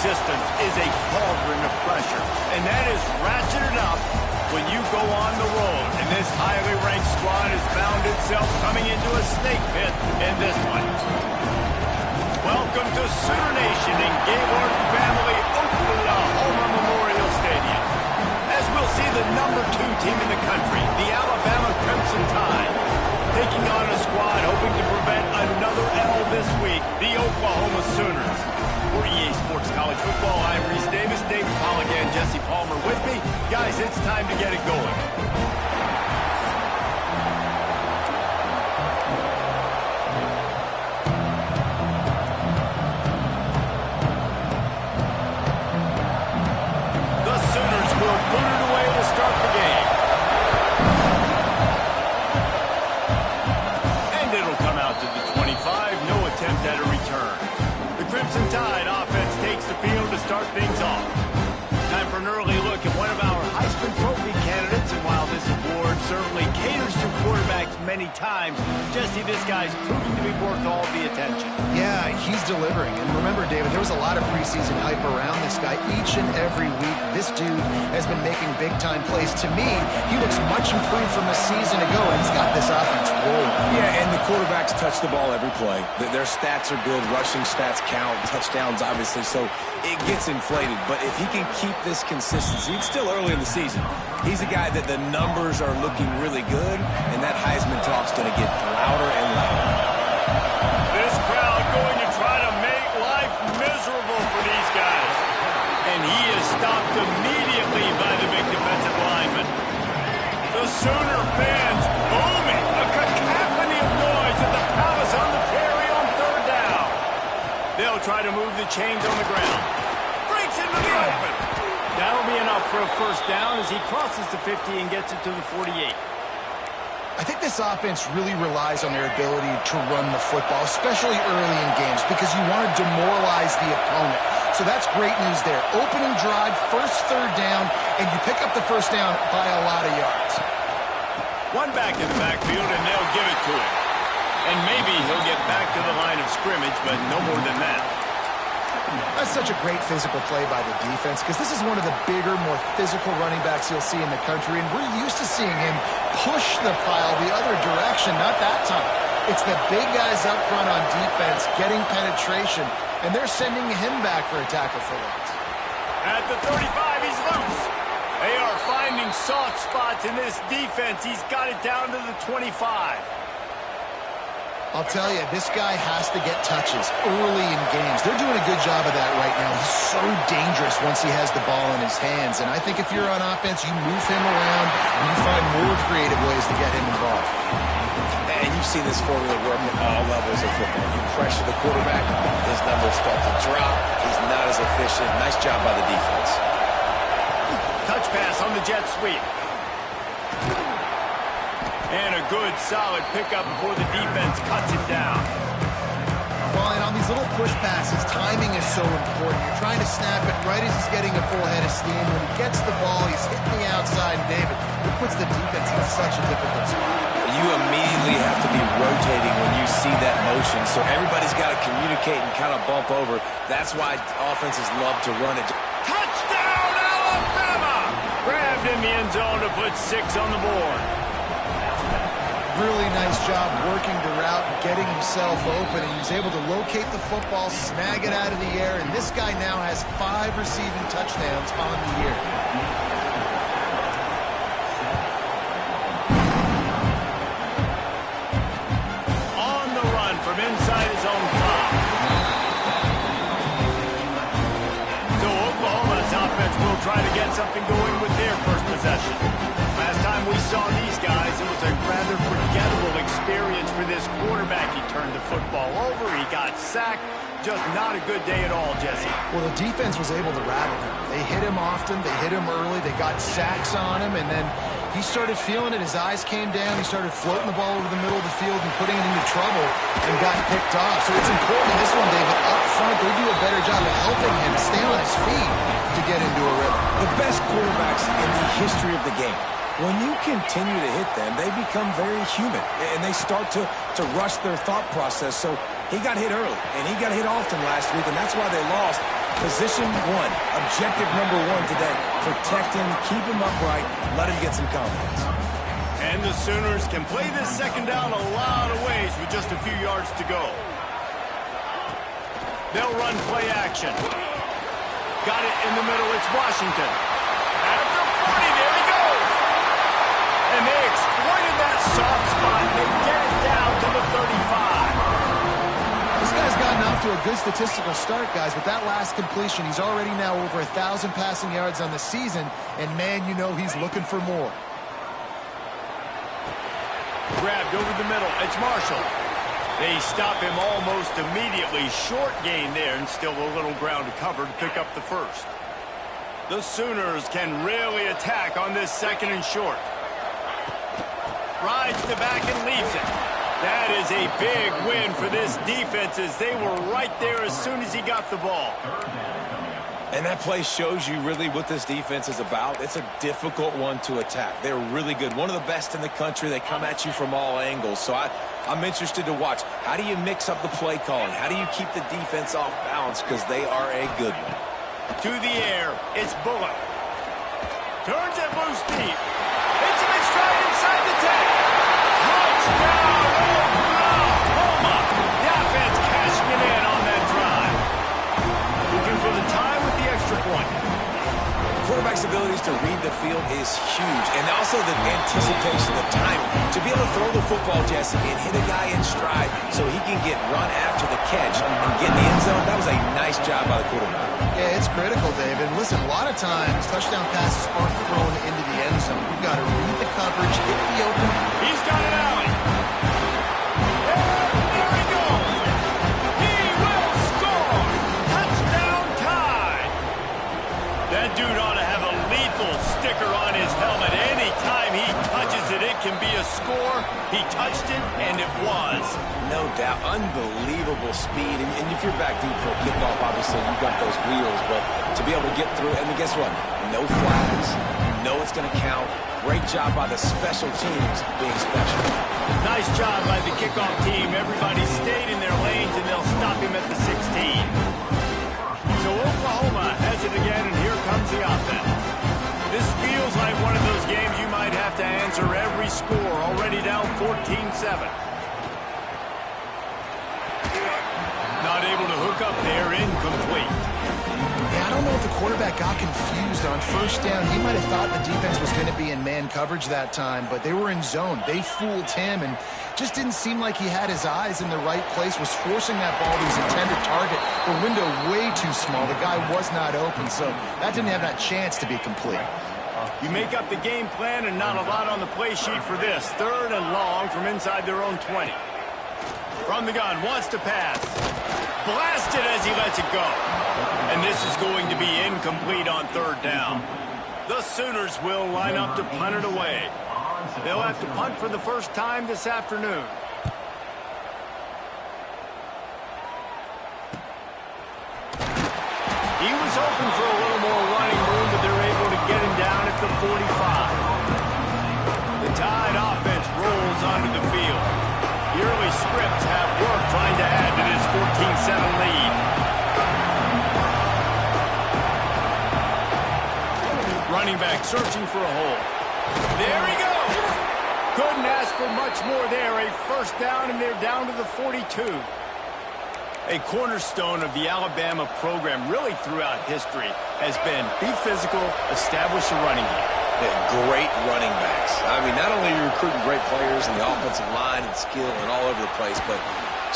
resistance is a cauldron of pressure, and that is ratcheted up when you go on the road. And this highly ranked squad has found itself coming into a snake pit in this one. Welcome to Sooner Nation in Gaylord Family Oklahoma Memorial Stadium. As we'll see the #2 team in the country, the Alabama Crimson Tide, taking on a squad hoping to prevent another L this week, the Oklahoma Sooners. For EA Sports College Football, I'm Reese Davis, David Polligan, Jesse Palmer with me. Guys, it's time to get it going. The Sooners will boot it away to start the game. And it'll come out to the 25, no attempt at a return. The Crimson Tide offense takes the field to start things off. Time for an early look at one of our Heisman Trophy candidates, and while this award certainly caters to quarterbacks many times, Jesse, this guy's proving to be worth all the attention. Yeah, he's delivering. And remember, David, there was a lot of preseason hype around this guy. Each and every week, this dude has been making big-time plays. To me, he looks much improved from a season ago, and he's got this offense rolling. Yeah, and the quarterbacks touch the ball every play. Their stats are good. Rushing stats count. Touchdowns, obviously, so it gets inflated. But if he can keep this consistency, it's still early in the season. He's a guy that the numbers are looking really good, and that Heisman talk's going to get louder and louder. This crowd going to try to make life miserable for these guys. And he is stopped immediately by the big defensive lineman. The Sooner fans booming. A cacophony of noise at the Palace on the Prairie on 3rd down. They'll try to move the chains on the ground. Breaks into the open. That'll be enough for a first down as he crosses the 50 and gets it to the 48. I think this offense really relies on their ability to run the football, especially early in games, because you want to demoralize the opponent. So that's great news there. Opening drive, first 3rd down, and you pick up the first down by a lot of yards. One back in the backfield, and they'll give it to him. And maybe he'll get back to the line of scrimmage, but no more than that. That's such a great physical play by the defense, because this is one of the bigger, more physical running backs you'll see in the country, and we're used to seeing him push the pile the other direction. Not that time. It's the big guys up front on defense getting penetration, and they're sending him back for a tackle for loss. At the 35, he's loose. They are finding soft spots in this defense. He's got it down to the 25. I'll tell you, this guy has to get touches early in games. They're doing a good job of that right now. He's so dangerous once he has the ball in his hands. And I think if you're on offense, you move him around and you find more creative ways to get him involved. And you've seen this formula work at all levels of football. You pressure the quarterback, his numbers start to drop. He's not as efficient. Nice job by the defense. Touch pass on the jet sweep. And a good, solid pickup before the defense cuts him down. Well, and on these little push passes, timing is so important. You're trying to snap it right as he's getting a full head of steam. When he gets the ball, he's hitting the outside, and David, it puts the defense in such a difficult spot. You immediately have to be rotating when you see that motion, so everybody's got to communicate and kind of bump over. That's why offenses love to run it. Touchdown, Alabama! Grabbed in the end zone to put 6 on the board. Really nice job working the route and getting himself open. And he was able to locate the football, snag it out of the air, and this guy now has 5 receiving touchdowns on the year. On the run from inside his own 5. So Oklahoma's offense will try to get something going with their first possession. Last time we saw these guys, it was a rather forgettable experience for this quarterback. He turned the football over, he got sacked. Just not a good day at all, Jesse. Well, the defense was able to rattle him. They hit him often, they hit him early, they got sacks on him, and then he started feeling it. His eyes came down, he started floating the ball over the middle of the field and putting it into trouble and got picked off. So it's important in this one, David, up front, they do a better job of helping him stay on his feet to get into a rhythm. The best quarterbacks in the history of the game, when you continue to hit them, they become very human, and they start to rush their thought process. So he got hit early, and he got hit often last week, and that's why they lost. Position one, objective number one today. Protect him, keep him upright, let him get some confidence. And the Sooners can play this second down a lot of ways with just a few yards to go. They'll run play action. Got it in the middle, it's Washington. At the 40, there he goes. And they exploited that soft spot. They get it down to the 35. This guy's gotten off to a good statistical start, guys. With that last completion, he's already now over 1,000 passing yards on the season. And, man, you know he's looking for more. Grabbed over the middle. It's Marshall. They stop him almost immediately. Short gain there, and still a little ground to cover to pick up the first. The Sooners can really attack on this second and short. Rides the back and leaves it. That is a big win for this defense as they were right there as soon as he got the ball. And that play shows you really what this defense is about. It's a difficult one to attack. They're really good. One of the best in the country. They come at you from all angles. So I'm interested to watch. How do you mix up the play calling? How do you keep the defense off balance? Because they are a good one. To the air, it's Bullock. Turns it loose deep. Hits him in stride inside the 10. Touchdown, Oklahoma. The offense cashing it in on that drive. Looking for the tie with the extra point. Quarterback's abilities to read the field is huge, and also the anticipation, the timing. To be able to throw the football, Jesse, and hit a guy in stride so he can get run after the catch and get in the end zone, that was a nice job by the quarterback. Yeah, it's critical, Dave. And listen, a lot of times, touchdown passes aren't thrown into the end zone. You've got to read the coverage, hit the open. He's got it out. And there he goes. He will score. Touchdown tie. That dude ought to have a lethal sticker on his helmet. Anytime he touches it, it can be a score. He touched it, and it was. No doubt. Unbelievable speed. And if you're back deep for a kickoff, obviously, you've got those wheels. But to be able to get through, and guess what? No flags. You know it's going to count. Great job by the special teams being special. Nice job by the kickoff team. Everybody stayed in their lanes, and they'll stop him at the 16. So Oklahoma has it again, and here comes the offense. This feels like one of those games you might have to answer every score. Already down 14-7. Not able to hook up there, incomplete. Yeah, I don't know if the quarterback got confused on first down. He might have thought the defense was going to be in man coverage that time, but they were in zone. They fooled him and just didn't seem like he had his eyes in the right place, was forcing that ball to his intended target. The window way too small. The guy was not open, so that didn't have that chance to be complete. You make up the game plan and not a lot on the play sheet for this. Third and long from inside their own 20. From the gun, wants to pass. Blasted as he lets it go. And this is going to be incomplete on third down. The Sooners will line up to punt it away. They'll have to punt for the first time this afternoon. He was hoping for a little more running room, but they're able to get him down at the 45. The Tide offense rolls onto the field. The early scripts have work trying to add to this 14-7 lead. Running back searching for a hole. There he goes. Couldn't ask for much more there. A first down, and they're down to the 42. A cornerstone of the Alabama program really throughout history has been be physical, establish a running game. Great running backs. I mean, not only are you recruiting great players in the offensive line and skill and all over the place, but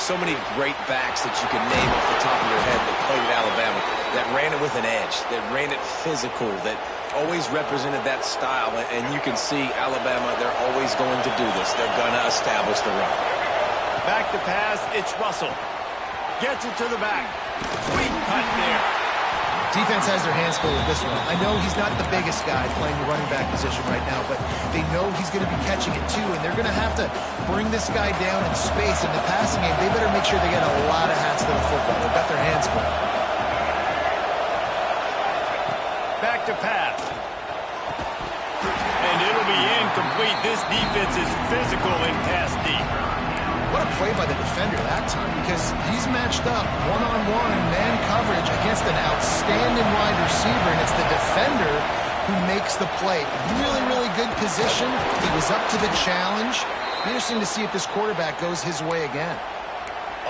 so many great backs that you can name off the top of your head that played at Alabama, that ran it with an edge, that ran it physical, that always represented that style. And you can see Alabama, they're always going to do this. They're going to establish the run. Back to pass, it's Russell. Gets it to the back. Sweet cut there. Defense has their hands full with this one. I know he's not the biggest guy playing the running back position right now, but they know he's going to be catching it too, and they're going to have to bring this guy down in space. In the passing game, they better make sure they get a lot of hats to the football. They've got their hands full. Back to pass. And it'll be incomplete. This defense is physical in pass deep. What a play by the defender that time, because he's matched up one-on-one man coverage against an outstanding wide receiver, and it's the defender who makes the play. Really, really good position. He was up to the challenge. Interesting to see if this quarterback goes his way again.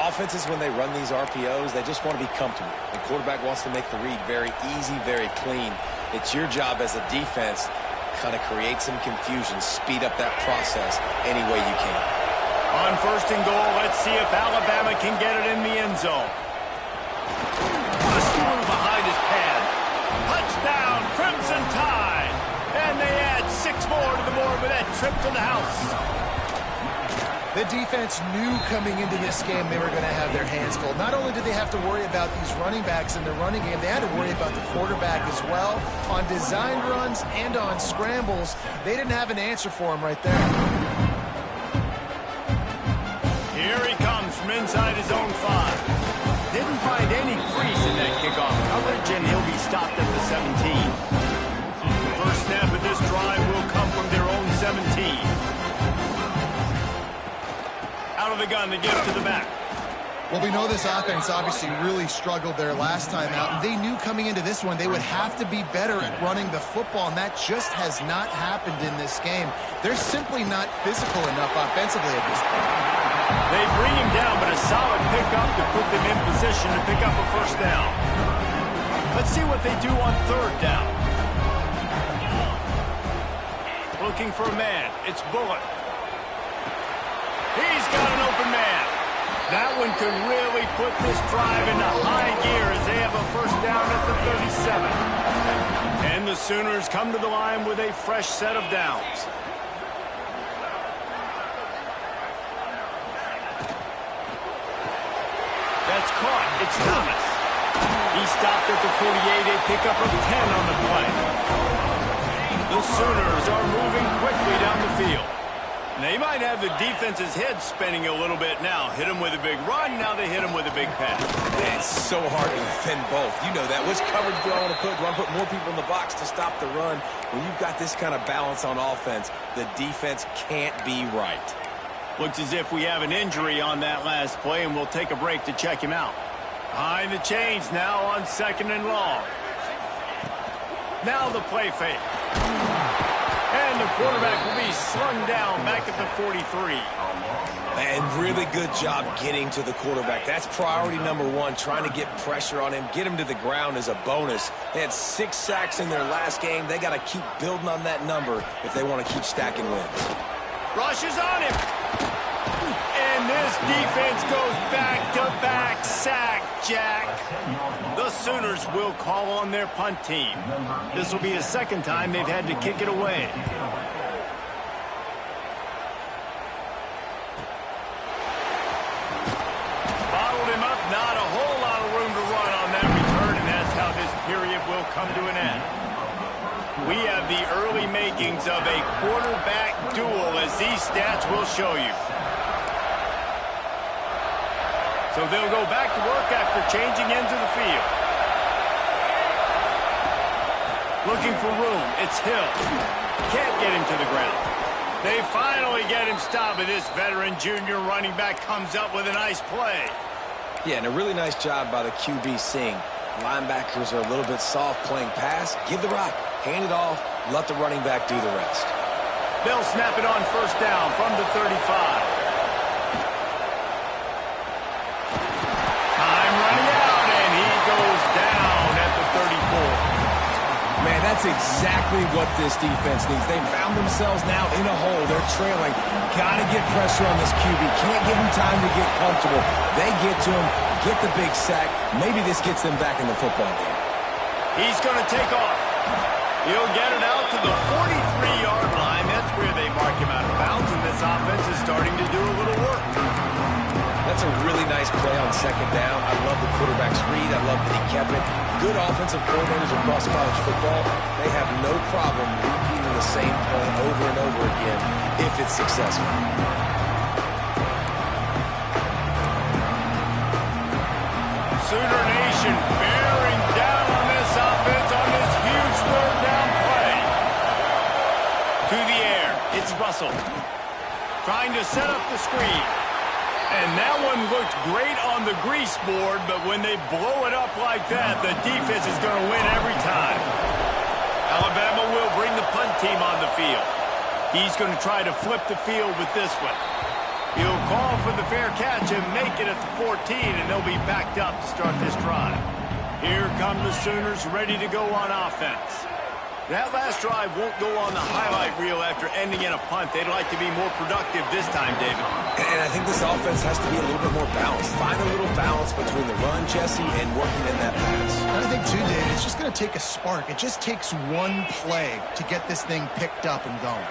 Offenses, when they run these RPOs, they just want to be comfortable. The quarterback wants to make the read very easy, very clean. It's your job as a defense to kind of create some confusion, speed up that process any way you can. On 1st and goal, let's see if Alabama can get it in the end zone. What a slew behind his pad. Touchdown, Crimson Tide. And they add 6 more to the board with that trip to the house. The defense knew coming into this game they were going to have their hands full. Not only did they have to worry about these running backs in the running game, they had to worry about the quarterback as well. On designed runs and on scrambles, they didn't have an answer for him right there. Here he comes from inside his own 5. Didn't find any crease in that kickoff coverage, and he'll be stopped at the 17. The first snap of this drive will come from their own 17. Out of the gun to give to the back. Well, we know this offense obviously really struggled there last time out, and they knew coming into this one they would have to be better at running the football, and that just has not happened in this game. They're simply not physical enough offensively at this point. They bring him down, but a solid pickup to put them in position to pick up a first down. Let's see what they do on 3rd down. Looking for a man. It's Bullock. He's got an open man. That one could really put this drive into high gear as they have a first down at the 37. And the Sooners come to the line with a fresh set of downs. That's caught. It's Thomas. He stopped at the 48, a pickup of 10 on the play. The Sooners are moving quickly down the field. They might have the defense's head spinning a little bit now. Hit him with a big run, now they hit him with a big pass. It's so hard to defend both. You know that. Which coverage do I want to put? Do I want to put more people in the box to stop the run? When you've got this kind of balance on offense, the defense can't be right. Looks as if we have an injury on that last play, and we'll take a break to check him out. Behind the chains now on 2nd and long. Now the play fake. And the quarterback will be slung down back at the 43. And really good job getting to the quarterback. That's priority number 1, trying to get pressure on him, get him to the ground as a bonus. They had 6 sacks in their last game. They got to keep building on that number if they want to keep stacking wins. Rushes on him. And this defense goes back-to-back sack, Jack. The Sooners will call on their punt team. This will be the 2nd time they've had to kick it away. Bottled him up, not a whole lot of room to run on that return, and that's how this period will come to an end. We have the early makings of a quarterback duel, as these stats will show you. So they'll go back to work after changing ends of the field. Looking for room. It's Hill. Can't get him to the ground. They finally get him stopped, but this veteran junior running back comes up with a nice play. Yeah, and a really nice job by the QB seeing. Linebackers are a little bit soft playing pass. Give the rock. Hand it off. Let the running back do the rest. They'll snap it on 1st down from the 35. Man, that's exactly what this defense needs. They found themselves now in a hole. They're trailing. Got to get pressure on this QB. Can't give him time to get comfortable. They get to him, get the big sack. Maybe this gets them back in the football game. He's going to take off. He'll get it out to the 43-yard line. That's where they mark him out of bounds, and this offense is starting to do a little work. That's a really nice play on 2nd down. I love the quarterback's read. I love that he kept it. Good offensive coordinators across college football, they have no problem repeating the same play over and over again if it's successful. Sooner Nation bearing down on this offense on this huge 3rd down play. To the air, it's Russell. Trying to set up the screen. And that one looked great on the grease board, but when they blow it up like that, the defense is going to win every time. Alabama will bring the punt team on the field. He's going to try to flip the field with this one. He'll call for the fair catch and make it at the 14, and they'll be backed up to start this drive. Here come the Sooners ready to go on offense. That last drive won't go on the highlight reel after ending in a punt. They'd like to be more productive this time, David. And I think this offense has to be a little bit more balanced. Find a little balance between the run, Jesse, and working in that pass. And I think, too, David, it's just going to take a spark. It just takes one play to get this thing picked up and going.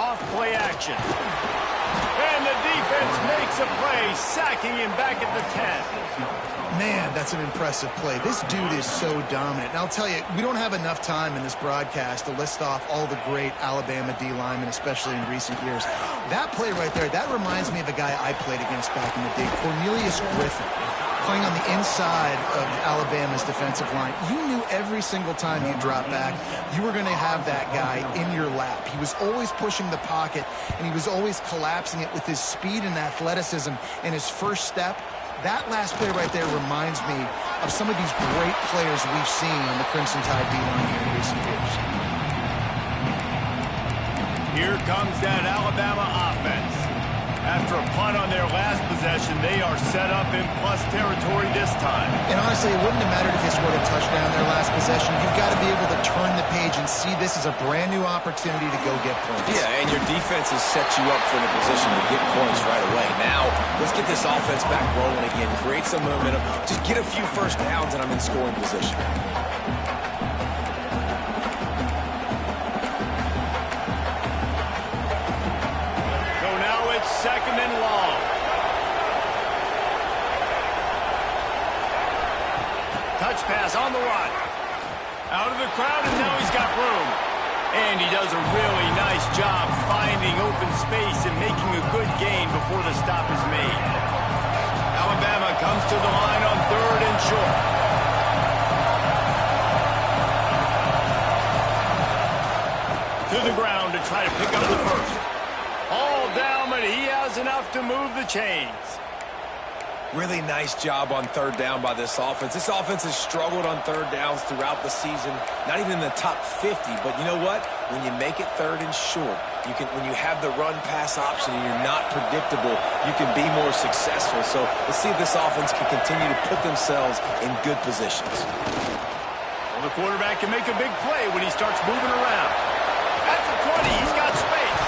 Off play action. And the defense makes a play, sacking him back at the 10. Man, that's an impressive play. This dude is so dominant. And I'll tell you, we don't have enough time in this broadcast to list off all the great Alabama D linemen, especially in recent years. That play right there, that reminds me of a guy I played against back in the day, Cornelius Griffin, playing on the inside of Alabama's defensive line. You knew every single time you dropped back, you were going to have that guy in your lap. He was always pushing the pocket, and he was always collapsing it with his speed and athleticism and his first step. That last play right there reminds me of some of these great players we've seen on the Crimson Tide D-line here in recent years. Here comes that Alabama offense. After a punt on their last possession, they are set up in plus territory this time. And honestly, it wouldn't have mattered if they scored a touchdown their last possession. You've got to be able to turn the page and see this as a brand new opportunity to go get points. Yeah, and your defense has set you up for the position to get points right away. Now, let's get this offense back rolling again. Create some momentum. Just get a few first downs, and I'm in scoring position. Second and long. Touch pass on the run. Out of the crowd, and now he's got room. And he does a really nice job finding open space and making a good gain before the stop is made. Alabama comes to the line on 3rd and short. To the ground to try to pick up the first. All down, but he has enough to move the chains. Really nice job on 3rd down by this offense. This offense has struggled on 3rd downs throughout the season. Not even in the top 50, but you know what? When you make it 3rd and short, when you have the run-pass option and you're not predictable, you can be more successful. So let's see if this offense can continue to put themselves in good positions. Well, the quarterback can make a big play when he starts moving around. At the 20, he's got space.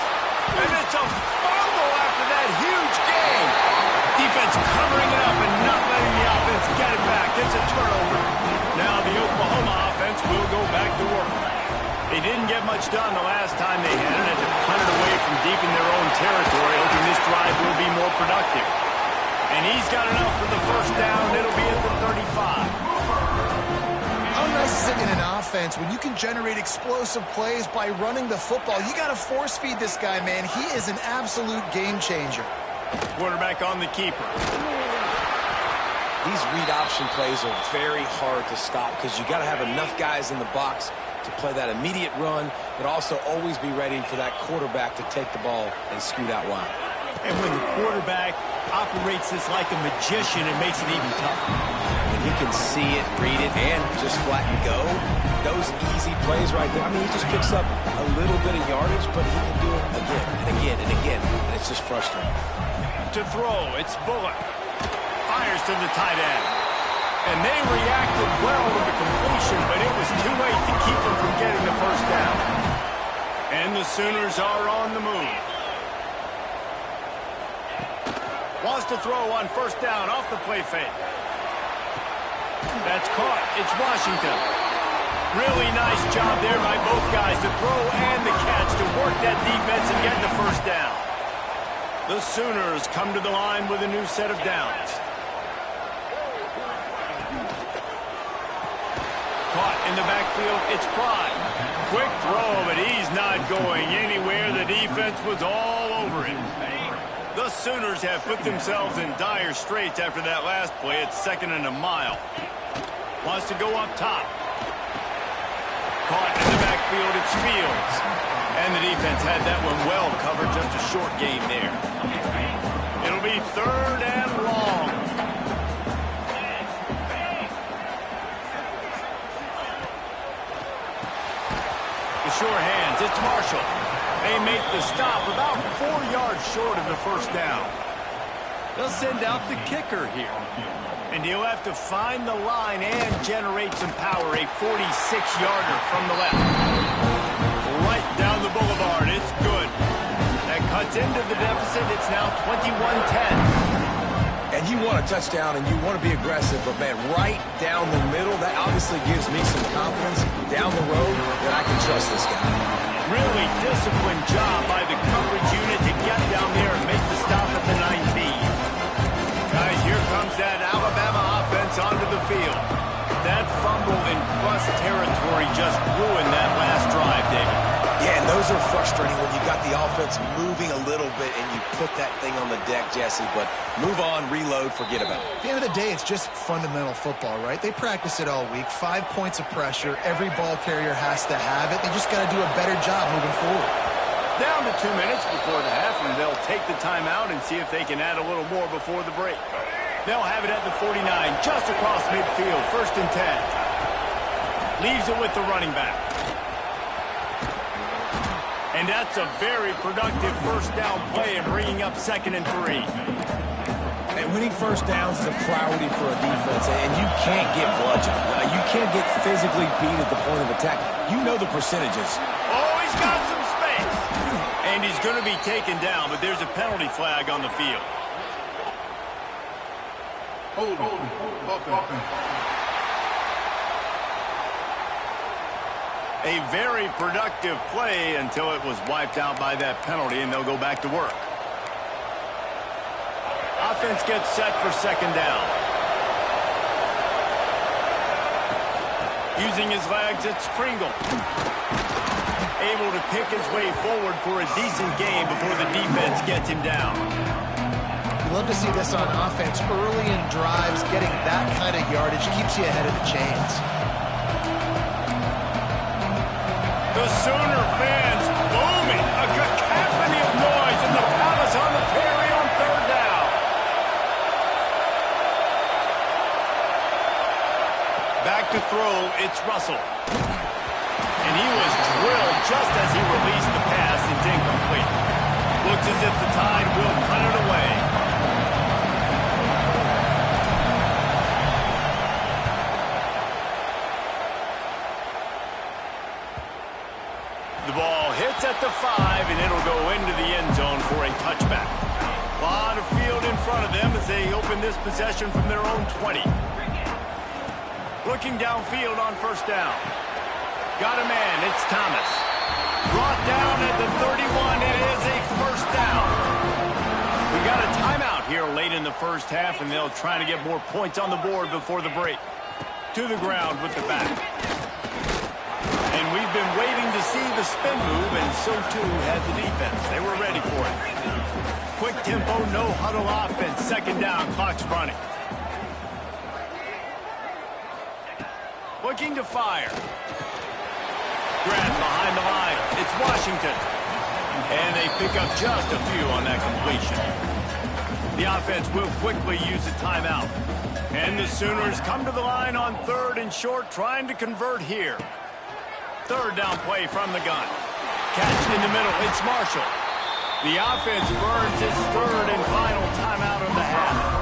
And it's a fumble after that huge gain. Defense covering it up and not letting the offense get it back. It's a turnover. Now the Oklahoma offense will go back to work. They didn't get much done the last time they had it, and to punt it away from deep in their own territory, hoping this drive will be more productive. And he's got enough for the first down. It'll be at the 35. How nice is it in an offense when you can generate explosive plays by running the football? You got to force feed this guy, man. He is an absolute game changer. Quarterback on the keeper. These read option plays are very hard to stop because you got to have enough guys in the box to play that immediate run, but also always be ready for that quarterback to take the ball and scoot out wide. And when the quarterback operates this like a magician, it makes it even tougher. When he can see it, read it, and just flat and go, those easy plays right there. I mean, he just picks up a little bit of yardage, but he can do it again and again and again, and it's just frustrating. To throw, it's Bullock. Fires to the tight end. And they reacted well with the completion, but it was too late to keep them from getting the first down. And the Sooners are on the move. Wants to throw on first down off the play fake. That's caught. It's Washington. Really nice job there by both guys to throw and the catch to work that defense and get the first down. The Sooners come to the line with a new set of downs. Caught in the backfield, it's Prime. Quick throw, but he's not going anywhere. The defense was all over him. The Sooners have put themselves in dire straits after that last play. It's 2nd and a mile. Wants to go up top. Caught in the backfield, it's Fields. And the defense had that one well covered, just a short game there. It'll be 3rd and long. The sure hands, it's Marshall. They make the stop about 4 yards short of the first down. They'll send out the kicker here. And he'll have to find the line and generate some power. A 46-yarder from the left. Right down the boulevard. It's good. That cuts into the deficit. It's now 21-10. And you want a touchdown and you want to be aggressive, but, man, right down the middle, that obviously gives me some confidence down the road that I can trust this guy. Really disciplined job by the coverage unit to get down there and make the stop at the 19. Guys, here comes that Alabama offense onto the field. That fumble in plus territory just ruined that last drive, David. Yeah, and those are frustrating when you got the offense moving a little bit and you put that thing on the deck, Jesse. But move on, reload, forget about it. At the end of the day, it's just fundamental football, right? They practice it all week. 5 points of pressure. Every ball carrier has to have it. They just got to do a better job moving forward. Down to 2 minutes before the half, and they'll take the timeout and see if they can add a little more before the break. They'll have it at the 49, just across midfield, 1st and 10. Leaves it with the running back. And that's a very productive first down play and bringing up 2nd and 3. And winning first downs is a priority for a defense, and you can't get bludgeoned. You can't get physically beat at the point of attack. You know the percentages. Oh, he's got some space. And he's going to be taken down, but there's a penalty flag on the field. A very productive play until it was wiped out by that penalty, and they'll go back to work. Offense gets set for 2nd down. Using his legs, it's Pringle. Able to pick his way forward for a decent game before the defense gets him down. You love to see this on offense. Early in drives, getting that kind of yardage keeps you ahead of the chains. The Sooner fans booming. A cacophony of noise in the palace on the Prairie on 3rd down. Back to throw, it's Russell. And he was drilled just as he released the pass. It's incomplete. Looks as if the Tide will cut it away. The ball hits at the 5, and it'll go into the end zone for a touchback. A lot of field in front of them as they open this possession from their own 20. Looking downfield on 1st down. Got a man, it's Thomas. Brought down at the 31, it is a 1st down. We got a timeout here late in the first half, and they'll try to get more points on the board before the break. To the ground with the back. And we've been waiting to see the spin move, and so too had the defense. They were ready for it. Quick tempo, no huddle offense. 2nd down, clock's running. Looking to fire. Grab behind the line. It's Washington. And they pick up just a few on that completion. The offense will quickly use a timeout. And the Sooners come to the line on 3rd and short, trying to convert here. 3rd down play from the gun. Catch in the middle. It's Marshall. The offense burns his 3rd and final timeout of the half.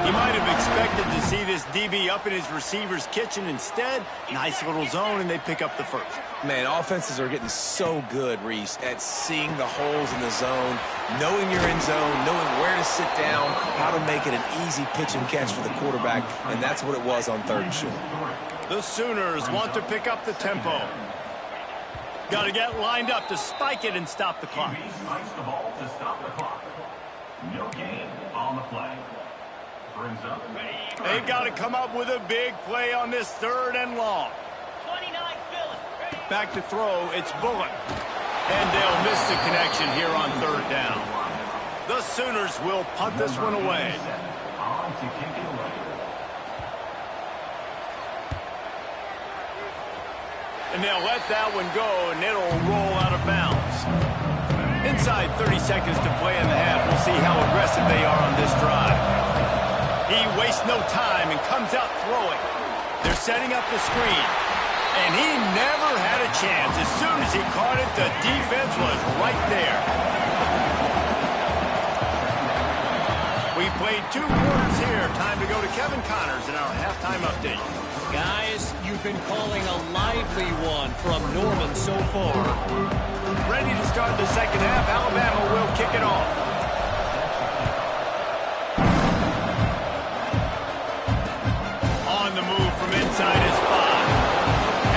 He might have expected to see this DB up in his receiver's kitchen. Instead, nice little zone, and they pick up the 1st. Man, offenses are getting so good, Reese, at seeing the holes in the zone, knowing your end zone, knowing where to sit down, how to make it an easy pitch and catch for the quarterback, and that's what it was on 3rd and short. The Sooners want to pick up the tempo. Got to get lined up to spike it and stop the clock. Spikes the ball to stop the clock. No gain on the play. Brings up. They've got to come up with a big play on this 3rd and long. 29 Phillips. Back to throw, it's Bullock. And they'll miss the connection here on 3rd down. The Sooners will punt this one away. On to kick it away. And they'll let that one go, and it'll roll out of bounds. inside 30 seconds to play in the half. We'll see how aggressive they are on this drive. He wastes no time and comes out throwing. They're setting up the screen. And he never had a chance. As soon as he caught it, the defense was right there. We've played 2 quarters here. Time to go to Kevin Connors in our halftime update. Guys, you've been calling a lively one from Norman so far. Ready to start the second half. Alabama will kick it off. On the move from inside his 5.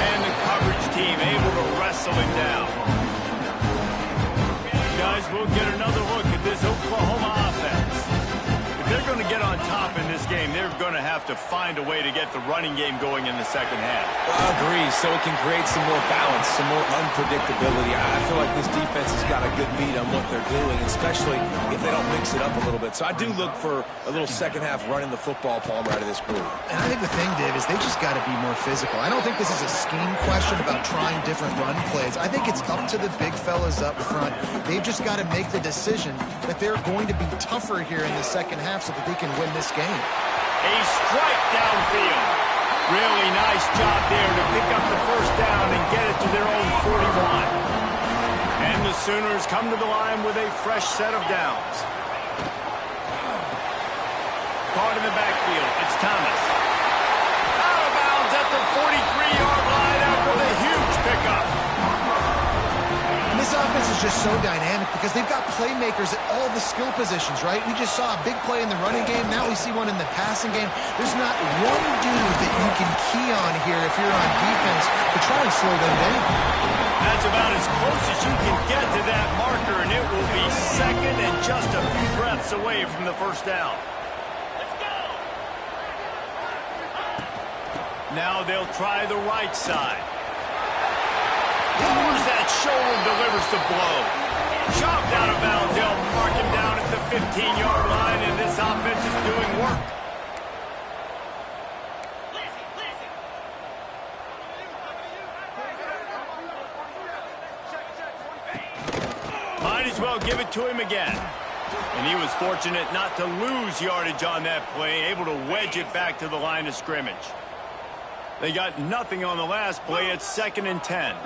And the coverage team able to wrestle him down. Guys, we'll get another look at this Oklahoma offense. If they're going to get on top in this game, they're going to have to find a way to get the running game going in the second half. I agree, so it can create some more balance, some more unpredictability. I feel like this defense has got a good beat on what they're doing, especially if they don't mix it up a little bit. So I do look for a little second half running the football, Palmer, out of this group. And I think the thing, Dave, is they just got to be more physical. I don't think this is a scheme question about trying different run plays. I think it's up to the big fellas up front. They've just got to make the decision that they're going to be tougher here in the second half so that they can win this game. A strike downfield. Really nice job there to pick up the first down and get it to their own 41. And the Sooners come to the line with a fresh set of downs. Caught in the backfield. It's Thomas. Out of bounds at the 43-yard line after the huge pickup. And this offense is just so dynamic because they've got playmakers at all the skill positions, right? We just saw a big play in the running game. Now we see one in the passing game. There's not one dude that you can key on here if you're on defense to try and slow them down. That's about as close as you can get to that marker, and it will be second and just a few breaths away from the first down. Let's go. Now they'll try the right side. Lowers that shoulder, delivers the blow. Chopped out of bounds. They'll mark him down at the 15-yard line, and this offense is doing work. Might as well give it to him again. And he was fortunate not to lose yardage on that play, able to wedge it back to the line of scrimmage. They got nothing on the last play. It's 2nd and 10.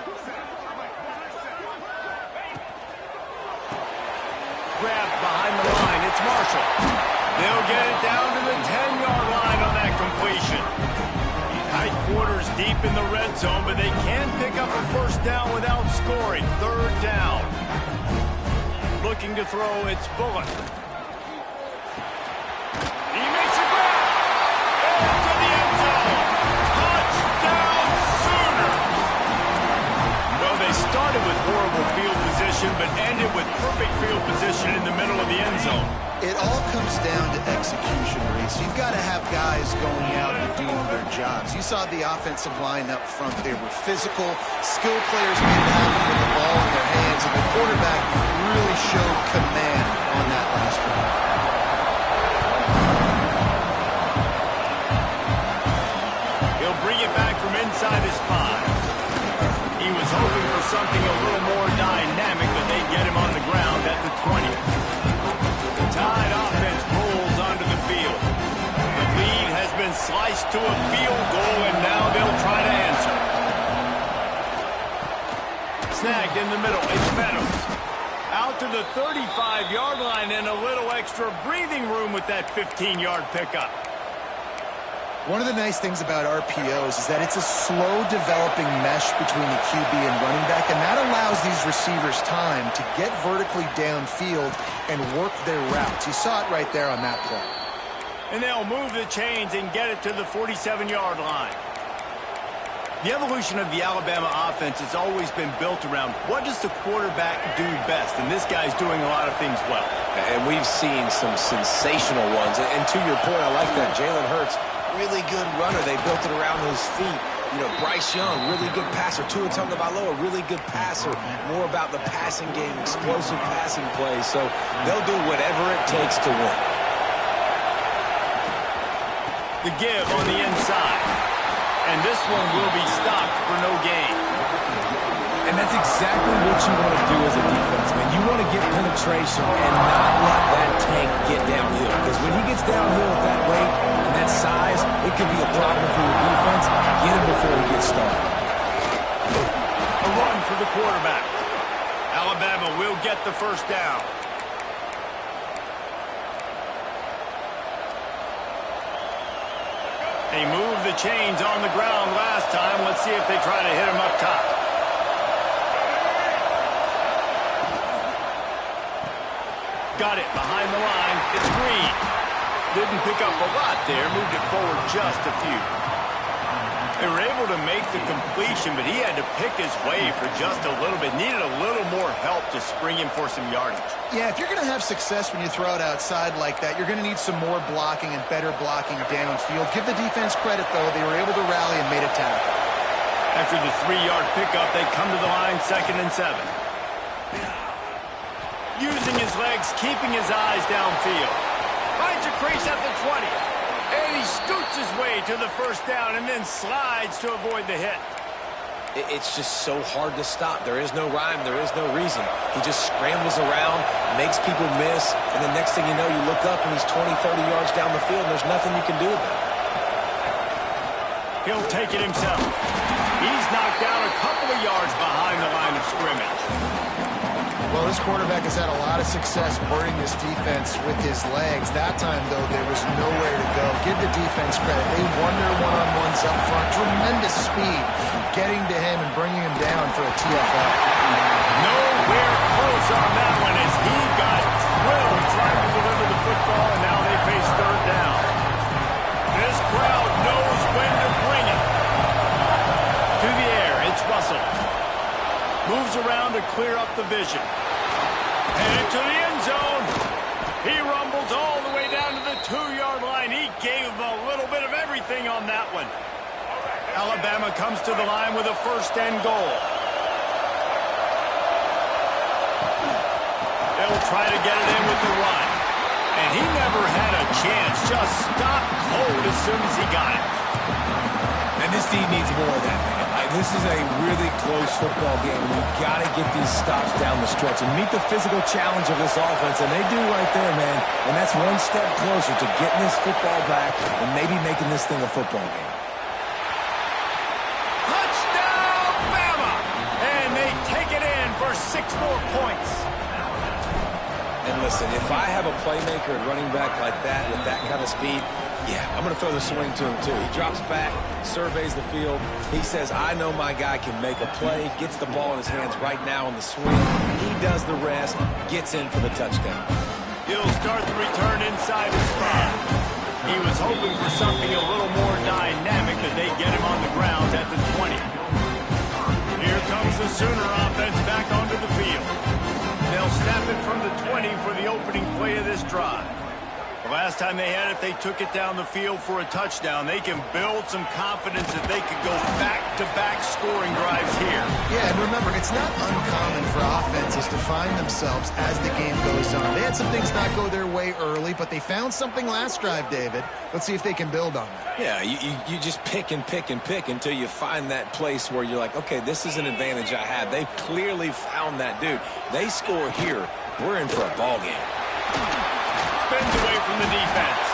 Grabbed behind the line. It's Marshall. They'll get it down to the 10-yard line on that completion. Tight quarters deep in the red zone, but they can pick up a first down without scoring. 3rd down. Looking to throw, it's Bullock. He makes a grab. Into the end zone. Touchdown, Sooners. Well, they started with horrible field position, but ended with perfect field position in the middle of the end zone. It all comes down to execution, Reese. You've got to have guys going out and doing their jobs. You saw the offensive line up front. They were physical, skilled players made it happen with the ball in their hands, and the quarterback really showed command on that last drive. He'll bring it back from inside his 5. He was hoping for something a little more dynamic, but they get him on the ground at the 20. The Tide offense rolls onto the field. The lead has been sliced to a field goal, and now they'll try to answer. Snagged in the middle. It's Meadows. Out to the 35-yard line and a little extra breathing room with that 15-yard pickup. One of the nice things about RPOs is that it's a slow-developing mesh between the QB and running back, and that allows these receivers time to get vertically downfield and work their routes. You saw it right there on that play. And they'll move the chains and get it to the 47-yard line. The evolution of the Alabama offense has always been built around what does the quarterback do best, and this guy's doing a lot of things well. And we've seen some sensational ones. And to your point, I like that. Jalen Hurts, really good runner. They built it around his feet. You know, Bryce Young, really good passer. Tua Tagovailoa, really good passer. More about the passing game, explosive passing plays. So they'll do whatever it takes to win. The give on the inside. And this one will be stopped for no gain. And that's exactly what you want to do as a defense, man. You want to get penetration and not let that tank get downhill. Because when he gets downhill at that weight and that size, it could be a problem for your defense. Get him before he gets started. A run for the quarterback. Alabama will get the first down. They moved the chains on the ground last time. Let's see if they try to hit him up top. Got it behind the line. It's Green. Didn't pick up a lot there. Moved it forward just a few. They were able to make the completion, but he had to pick his way for just a little bit. Needed a little more help to spring him for some yardage. Yeah, if you're going to have success when you throw it outside like that, you're going to need some more blocking and better blocking downfield. Give the defense credit, though. They were able to rally and made a tackle. After the 3-yard pickup, they come to the line, 2nd and 7. Using his legs, keeping his eyes downfield. Finds a crease at the 20. And he scoots his way to the first down and then slides to avoid the hit. It's just so hard to stop. There is no rhyme. There is no reason. He just scrambles around, makes people miss, and the next thing you know, you look up and he's 20, 30 yards down the field, and there's nothing you can do about it. He'll take it himself. He's knocked down a couple of yards behind the line of scrimmage. Well, this quarterback has had a lot of success burning this defense with his legs. That time, though, there was nowhere to go. Give the defense credit. They won their one-on-ones up front. Tremendous speed getting to him and bringing him down for a TFL. Nowhere close on that one as he got drilled trying to deliver the football, and now they face 3rd down. This crowd knows when to bring it. To the air, it's Russell. Moves around to clear up the vision. Headed to the end zone. He rumbles all the way down to the 2-yard line. He gave him a little bit of everything on that one. Alabama comes to the line with a 1st and goal. They'll try to get it in with the run. And he never had a chance. Just stopped cold as soon as he got it. And this team needs more of that, man. This is a really close football game, and you've got to get these stops down the stretch and meet the physical challenge of this offense, and they do right there, man. And that's one step closer to getting this football back and maybe making this thing a football game. Touchdown, Bama! And they take it in for 6 more points. And listen, if I have a playmaker at running back like that with that kind of speed, yeah, I'm going to throw the swing to him, too. He drops back, surveys the field. He says, I know my guy can make a play, gets the ball in his hands right now on the swing. He does the rest, gets in for the touchdown. He'll start the return inside his spot. He was hoping for something a little more dynamic, but they get him on the ground at the 20. Here comes the Sooner offense back onto the field. They'll snap it from the 20 for the opening play of this drive. The last time they had it, they took it down the field for a touchdown. They can build some confidence that they could go back-to-back scoring drives here. Yeah, and remember, it's not uncommon for offenses to find themselves as the game goes on. They had some things not go their way early, but they found something last drive, David. Let's see if they can build on that. Yeah, you just pick and pick and pick until you find that place where you're like, okay, this is an advantage I have. They've clearly found that, dude. They score here, we're in for a ball game. Spins away from the defense.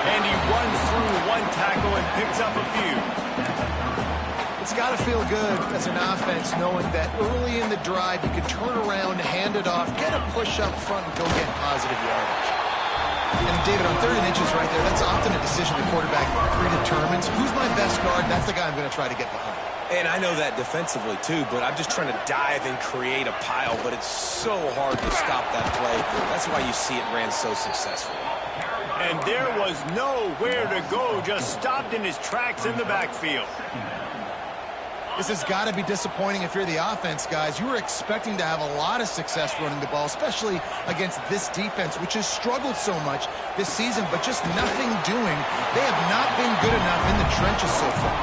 And he runs through one tackle and picks up a few. It's got to feel good as an offense knowing that early in the drive you can turn around, hand it off, get a push up front, and go get positive yardage. And David, on 3rd and inches right there, that's often a decision the quarterback predetermines. Who's my best guard? That's the guy I'm going to try to get behind. And I know that defensively, too, but I'm just trying to dive and create a pile, but it's so hard to stop that play. That's why you see it ran so successfully. And there was nowhere to go, just stopped in his tracks in the backfield. This has got to be disappointing if you're the offense, guys. You were expecting to have a lot of success running the ball, especially against this defense, which has struggled so much this season, but just nothing doing. They have not been good enough in the trenches so far.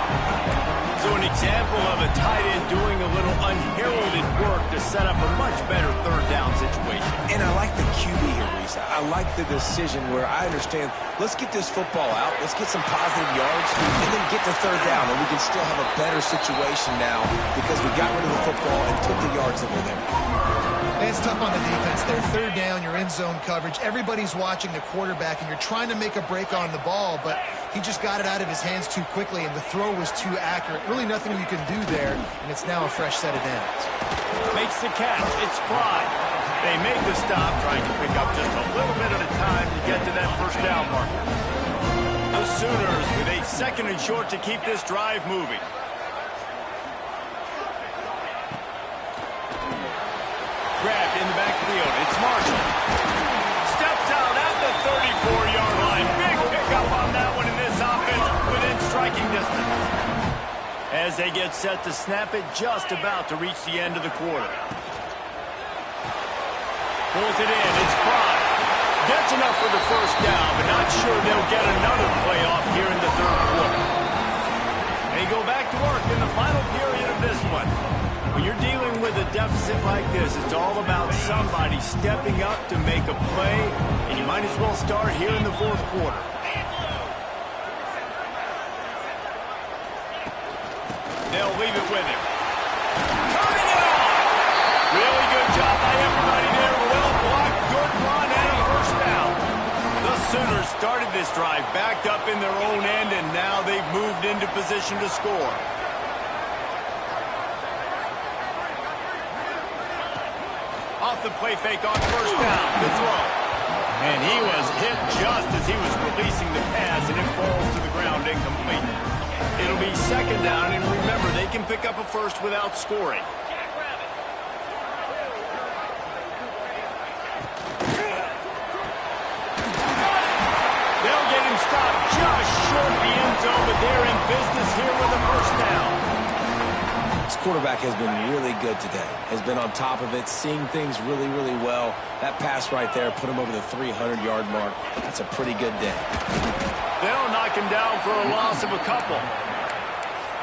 So an example of a tight end doing a little unheralded work to set up a much better 3rd down situation. And I like the QB here, Reese. this. I like the decision where I understand, let's get this football out, let's get some positive yards, and then get to third down, and we can still have a better situation now because we got rid of the football and took the yards that were there. It's tough on the defense. They're third down, you're in zone coverage. Everybody's watching the quarterback, and you're trying to make a break on the ball, but he just got it out of his hands too quickly, and the throw was too accurate. Really nothing you can do there, and it's now a fresh set of downs. Makes the catch. It's Pride. They made the stop, trying to pick up just a little bit at a time to get to that first down marker. The Sooners with a 2nd and short to keep this drive moving. Grabbed in the backfield. It's Marshall. Steps out at the 34-yard line. Big pickup on that one in this offense within striking distance. As they get set to snap it, just about to reach the end of the quarter. Pulls it in. It's Pride. Gets enough for the first down, but not sure they'll get another playoff here in the third quarter. They go back to work in the final period of this one. When you're dealing with a deficit like this, it's all about somebody stepping up to make a play, and you might as well start here in the fourth quarter. They'll leave it with him. Turning it on! Really good job by everybody there. Well blocked, good run, and a first down. The Sooners started this drive backed up in their own end, and now they've moved into position to score. Off the play fake on first down, the throw. And he was hit just as he was releasing the pass, and it falls to the ground incomplete. It'll be 2nd down, and remember, they can pick up a first without scoring. They'll get him stopped just short of the end zone, but they're in business here with a first down. This quarterback has been really good today. Has been on top of it, seeing things really, really well. That pass right there put him over the 300-yard mark. That's a pretty good day. They'll knock him down for a loss of a couple.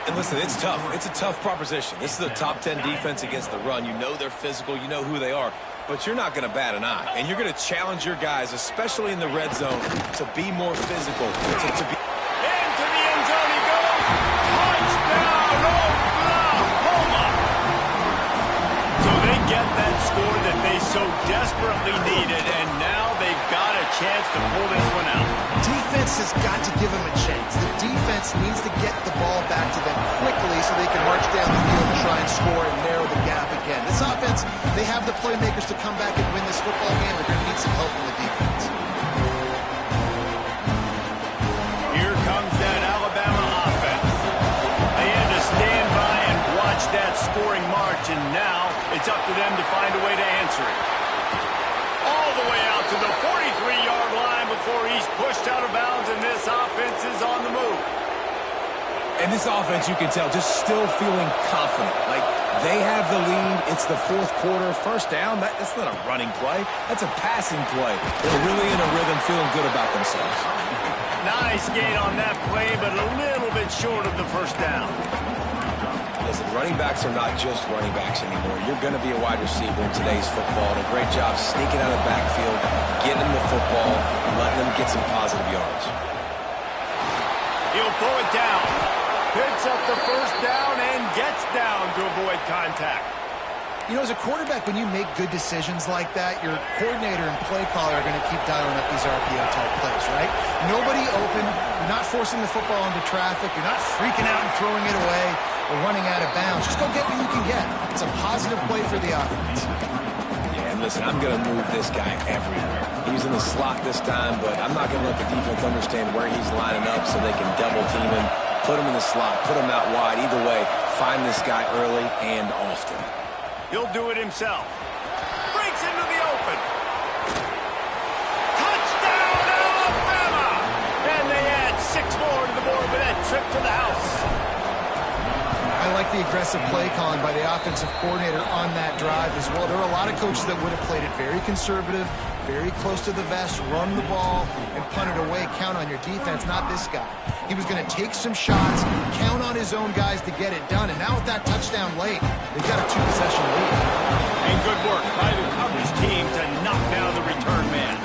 And listen, it's tough. It's a tough proposition. This is a top 10 defense against the run. You know they're physical. You know who they are. But you're not going to bat an eye. And you're going to challenge your guys, especially in the red zone, to be more physical. To be... Into the end zone he goes. Touchdown, Oklahoma! So they get that score that they so desperately needed, and now they've got a chance to pull this one out. Defense has got to give them a chance. The defense needs to get the ball back to them quickly so they can march down the field and try and score and narrow the gap again. This offense, they have the playmakers to come back and win this football game. They're going to need some help from the defense. Here comes that Alabama offense. They had to stand by and watch that scoring march, and now it's up to them to find a way to answer it. All the way out to the 43-yard line before he's pushed out of bounds, and this offense is on the move. And this offense, you can tell, just still feeling confident. Like, they have the lead. It's the fourth quarter. First down, that's not a running play. That's a passing play. They're really in a rhythm, feeling good about themselves. Nice gain on that play, but a little bit short of the first down. Listen, running backs are not just running backs anymore. You're going to be a wide receiver in today's football. And a great job sneaking out of the backfield, getting them the football, and letting them get some positive yards. He'll pull it down. Picks up the first down and gets down to avoid contact. You know, as a quarterback, when you make good decisions like that, your coordinator and play caller are going to keep dialing up these RPO-type plays, right? Nobody open. You're not forcing the football into traffic. You're not freaking out and throwing it away or running out of bounds. Just go get what you can get. It's a positive play for the offense. Yeah, and listen, I'm going to move this guy everywhere. He's in the slot this time, but I'm not going to let the defense understand where he's lining up so they can double team him, put him in the slot, put him out wide. Either way, find this guy early and often. He'll do it himself. Breaks into the open. Touchdown, Alabama! And they add 6 more to the board with that trip to the house. I like the aggressive play calling by the offensive coordinator on that drive as well. There are a lot of coaches that would have played it very conservative, very close to the vest, run the ball, and punt it away. Count on your defense, not this guy. He was going to take some shots, count on his own guys to get it done. And now with that touchdown late, they've got a 2-possession lead. And good work by the coverage team to knock down the return man.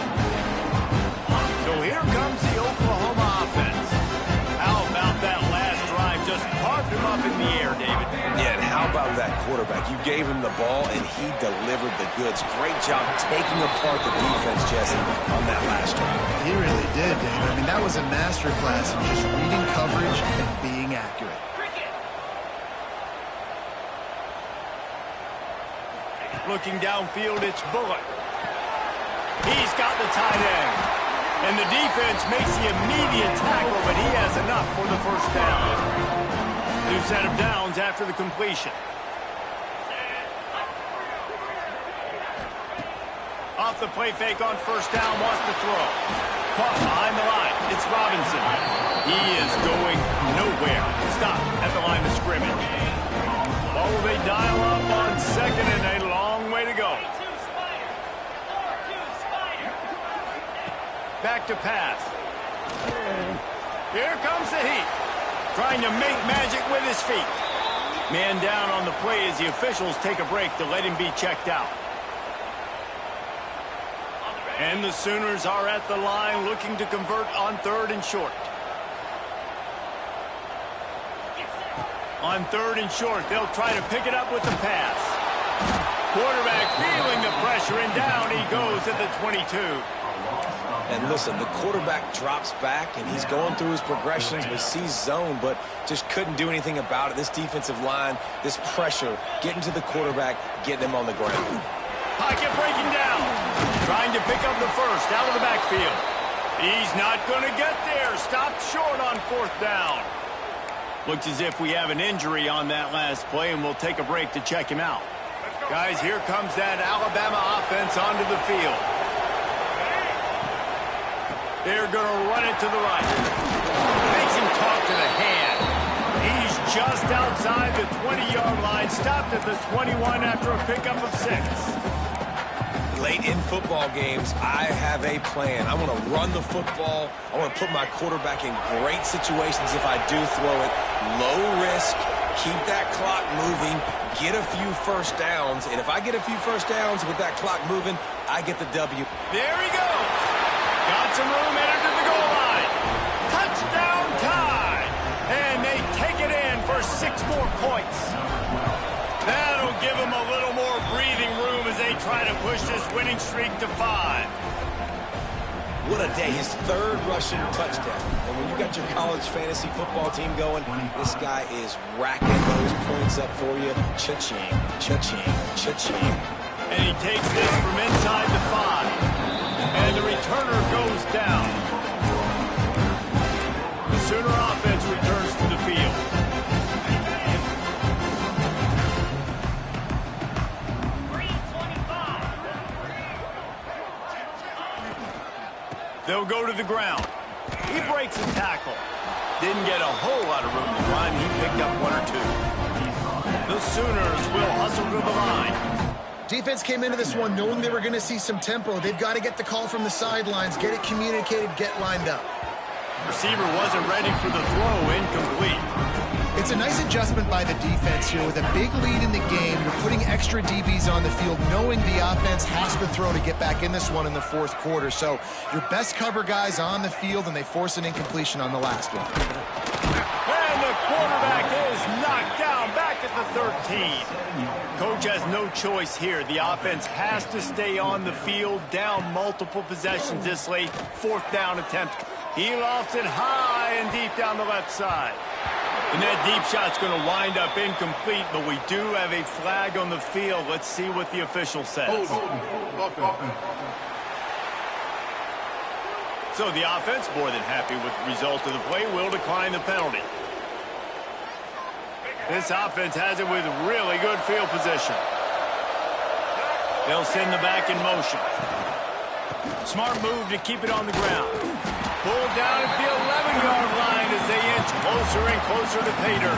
quarterback. You gave him the ball, and he delivered the goods. Great job taking apart the defense, Jesse, on that last drive. He really did, David. I mean, that was a masterclass in just reading coverage and being accurate. Looking downfield, it's Bullock. He's got the tight end. And the defense makes the immediate tackle, but he has enough for the first down. New set of downs after the completion. Off the play fake on first down, wants to throw. Caught behind the line. It's Robinson. He is going nowhere. Stop at the line of scrimmage. Oh, they dial up on second and a long way to go. Back to pass. Here comes the heat. Trying to make magic with his feet. Man down on the play as the officials take a break to let him be checked out. And the Sooners are at the line looking to convert on third and short. On third and short, they'll try to pick it up with the pass. Quarterback feeling the pressure, and down he goes at the 22. And listen, the quarterback drops back, and he's going through his progressions, but sees zone, but just couldn't do anything about it. This defensive line, this pressure, getting to the quarterback, getting him on the ground. Pocket breaking down. Trying to pick up the first out of the backfield. He's not going to get there. Stopped short on fourth down. Looks as if we have an injury on that last play, and we'll take a break to check him out. Guys, here comes that Alabama offense onto the field. They're going to run it to the right. Makes him talk to the hand. He's just outside the 20-yard line. Stopped at the 21 after a pickup of 6. Late in football games, I have a plan. I want to run the football. I want to put my quarterback in great situations if I do throw it. Low risk, keep that clock moving, get a few first downs. And if I get a few first downs with that clock moving, I get the W. There he goes. Got some room, entered to the goal line. Touchdown tie. And they take it in for 6 more points. That'll give them a little more breathing room as they try to push this winning streak to 5. What a day. His 3rd rushing touchdown. And when you got your college fantasy football team going, this guy is racking those points up for you. Cha-ching, cha-ching, cha-ching. And he takes this from inside the 5. And the returner goes down. The Sooner offense returns to the field. They'll go to the ground. He breaks a tackle. Didn't get a whole lot of room to run. He picked up 1 or 2. The Sooners will hustle to the line. Defense came into this one knowing they were going to see some tempo. They've got to get the call from the sidelines, get it communicated, get lined up. Receiver wasn't ready for the throw, incomplete. It's a nice adjustment by the defense here. With a big lead in the game, you're putting extra DBs on the field, knowing the offense has to throw to get back in this one in the 4th quarter. So your best cover guys on the field, and they force an incompletion on the last one. And the quarterback is knocked down back at the 13. Coach has no choice here. The offense has to stay on the field, down multiple possessions this late. 4th down attempt. He lofts it high and deep down the left side. And that deep shot's going to wind up incomplete, but we do have a flag on the field. Let's see what the official says. So the offense, more than happy with the result of the play, will decline the penalty. This offense has it with really good field position. They'll send the back in motion. Smart move to keep it on the ground. Pulled down at the 11-yard line as they inch closer and closer to pay dirt.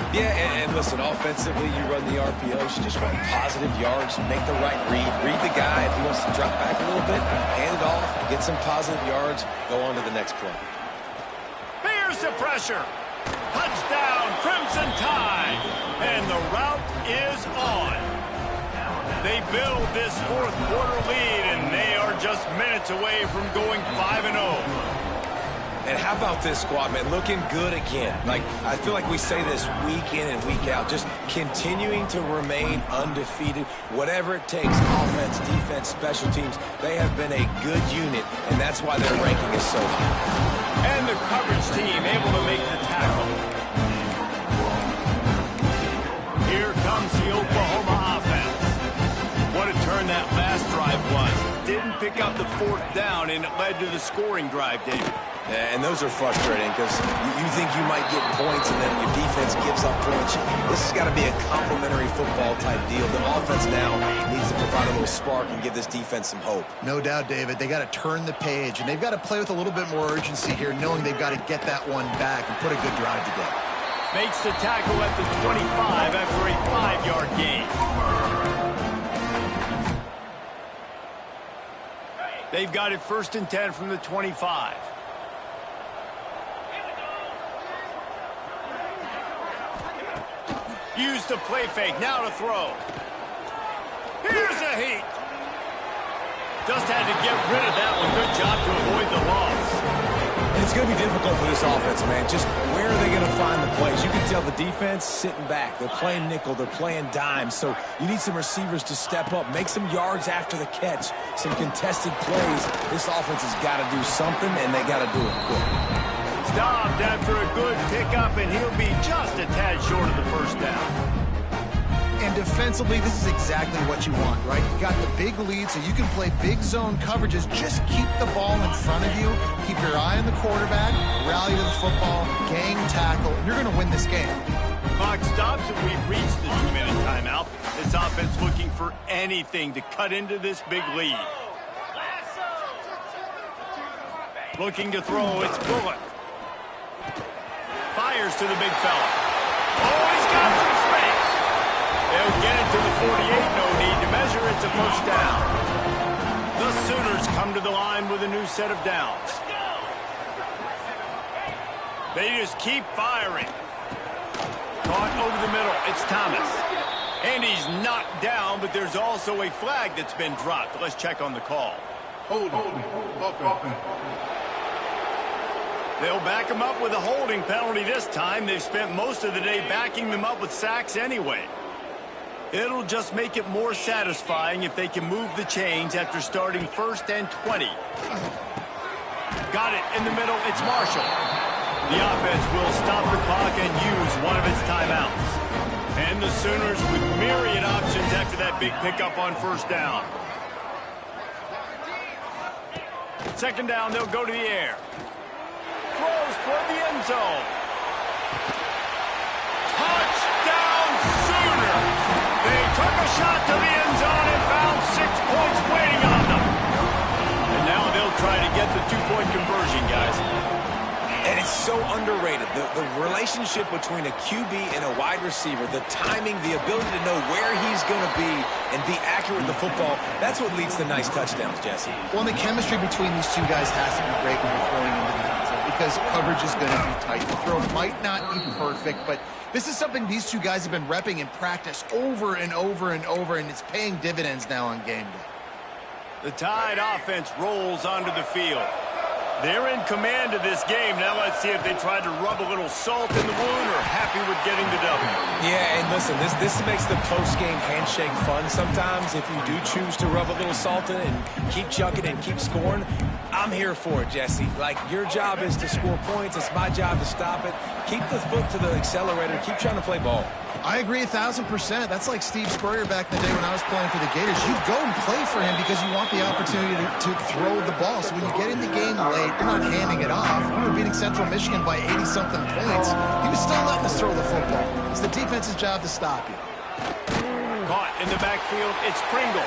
Yeah, and listen, offensively, you run the RPOs, you just run positive yards, make the right read the guy. If he wants to drop back a little bit, hand it off, get some positive yards, go on to the next play. Here's the pressure. Touchdown, Crimson Tide. And the route is on. They build this 4th quarter lead, and they are just minutes away from going 5-0. And how about this squad, man? Looking good again. Like, I feel like we say this week in and week out, just continuing to remain undefeated. Whatever it takes, offense, defense, special teams, they have been a good unit, and that's why their ranking is so high. And the coverage team able to make the tackle. Here comes the Oklahoma offense. What a turn that last drive was. Didn't pick up the 4th down, and it led to the scoring drive, David. Yeah, and those are frustrating because you think you might get points and then your defense gives up points. This has got to be a complementary football type deal. The offense now needs to provide a little spark and give this defense some hope. No doubt, David. They got to turn the page, and they've got to play with a little bit more urgency here, knowing they've got to get that one back and put a good drive together. Makes the tackle at the 25 after a 5-yard gain. They've got it 1st and 10 from the 25. Use the play fake, now to throw. Here's a heat. Just had to get rid of that one. Good job to avoid the loss. It's going to be difficult for this offense, man. Just where are they going to find the plays? You can tell the defense sitting back. They're playing nickel. They're playing dime. So you need some receivers to step up, make some yards after the catch, some contested plays. This offense has got to do something, and they got to do it quick. Stopped after a good pickup, and he'll be just a tad short of the 1st down. And defensively, this is exactly what you want, right? You got the big lead, so you can play big zone coverages. Just keep the ball in front of you. Keep your eye on the quarterback. Rally to the football. Gang tackle. And you're going to win this game. Clock stops, and we've reached the 2-minute timeout. This offense looking for anything to cut into this big lead. Looking to throw. It's Bullock. Fires to the big fella. Oh, he's got some space. They'll get it to the 48. No need to measure. It's a 1st down. The Sooners come to the line with a new set of downs. They just keep firing. Caught over the middle. It's Thomas. And he's knocked down, but there's also a flag that's been dropped. Let's check on the call. Hold. They'll back him up with a holding penalty this time. They've spent most of the day backing them up with sacks anyway. It'll just make it more satisfying if they can move the chains after starting 1st and 20. Got it in the middle. It's Marshall. The offense will stop the clock and use one of its timeouts. And the Sooners with myriad options after that big pickup on 1st down. 2nd down, they'll go to the air. Throws toward the end zone. Touchdown, Sooners! They took a shot to the end zone and found 6 points waiting on them. And now they'll try to get the 2-point conversion, guys. And it's so underrated. The relationship between a QB and a wide receiver, the timing, the ability to know where he's going to be and be accurate with the football, that's what leads to nice touchdowns, Jesse. Well, and the chemistry between these two guys has to be great when you're throwing into the end zone because coverage is going to be tight. The throw might not be perfect, but this is something these two guys have been repping in practice over and over and over, and it's paying dividends now on game day. The Tide offense rolls onto the field. They're in command of this game. Now let's see if they try to rub a little salt in the wound or happy with getting the W. Yeah, and listen, this makes the post-game handshake fun sometimes. If you do choose to rub a little salt in it and keep chucking and keep scoring, I'm here for it, Jesse. Like, your job is to score points. It's my job to stop it. Keep the foot to the accelerator. Keep trying to play ball. I agree 1,000%. That's like Steve Spurrier back in the day when I was playing for the Gators. You go and play for him because you want the opportunity to throw the ball. So when you get in the game late, you're not handing it off. We were beating Central Michigan by 80-something points. He was still letting us throw the football. It's the defense's job to stop you. Caught in the backfield, it's Pringle.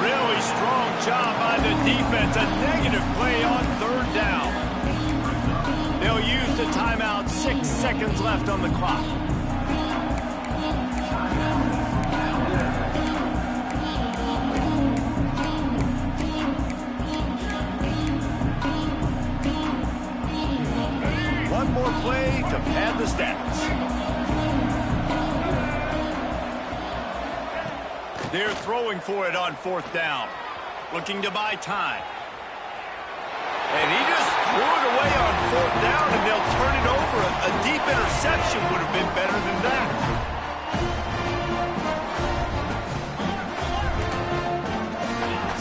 Really strong job by the defense. A negative play on 3rd down. They'll use the timeout. 6 seconds left on the clock. One more play to pad the stats. They're throwing for it on 4th down. Looking to buy time. And he just threw it away on 4th down, and they'll turn it over. A deep interception would have been better than that.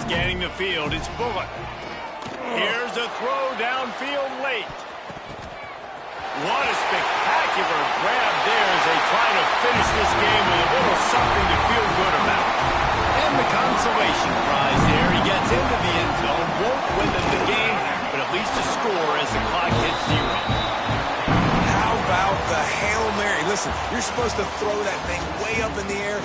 Scanning the field, it's Bullock. Here's a throw downfield late. What a spectacular grab there as they try to finish this game with a little something to feel good about. And the consolation prize there. He gets into the end zone, won't win them the game, but at least a score as the clock hits 0. How about the Hail Mary? Listen, you're supposed to throw that thing way up in the air.